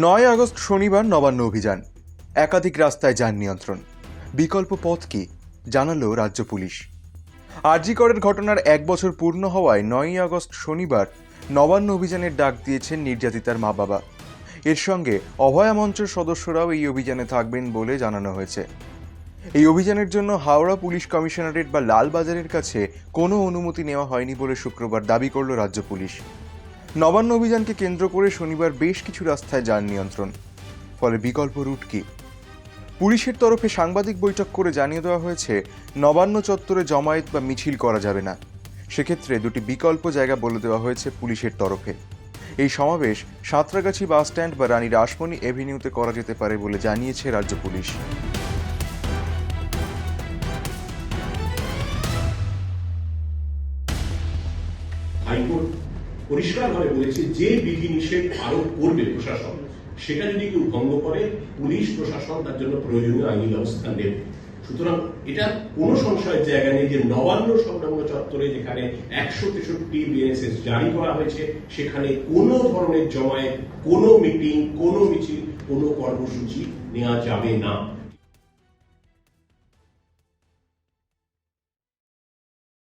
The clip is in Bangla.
9 আগস্ট শনিবার নবান্ন অভিযান, একাধিক রাস্তায় যান নিয়ন্ত্রণ। বিকল্প পথ কি জানালো রাজ্য পুলিশ। আরজি করের ঘটনার 1 বছর পূর্ণ হওয়ায় 9 আগস্ট শনিবার নবান্ন অভিযানের ডাক দিয়েছেন নির্যাতিতার মা বাবা। এর সঙ্গে অভয়া মঞ্চের সদস্যরাও এই অভিযানে থাকবেন বলে জানানো হয়েছে। এই অভিযানের জন্য হাওড়া পুলিশ কমিশনারেট বা লালবাজারের কাছে কোনো অনুমতি নেওয়া হয়নি বলে শুক্রবার দাবি করল রাজ্য পুলিশ। নবান্ন অভিযানকে কেন্দ্র করে শনিবার বেশ কিছু রাস্তায় যান নিয়ন্ত্রণ। ফলে বিকল্প রুট কি? পুলিশের তরফে সাংবাদিক বৈঠক করে জানিয়ে দেওয়া হয়েছে, নবান্ন চত্বরে জমায়েত বা মিছিল করা যাবে না। সেক্ষেত্রে দুটি বিকল্প জায়গা বলে দেওয়া হয়েছে পুলিশের তরফে। এই সমাবেশ সাঁতরাগাছি বাস স্ট্যান্ড বা রানী রাসমণি এভিনিউতে করা যেতে পারে বলে জানিয়েছে রাজ্য পুলিশ। হাইকোর্ট পরিষ্কারভাবে বলেছে, যে বিধিনিষেধ আরোপ করবে প্রশাসন, সেটা যদি কেউ ভঙ্গ করে পুলিশ প্রশাসন তার জন্য প্রয়োজনীয় আইনি ব্যবস্থা নেবে। সুতরাং এটা কোনো সংশয়ের জায়গা নেই যে নবান্ন সংলগ্ন চত্বরে যেখানে 163 বিএনএসএস জারি করা হয়েছে, সেখানে কোনো ধরনের জমায়েত, কোনো মিটিং, কোনো মিছিল, কোনো কর্মসূচি নেওয়া যাবে না।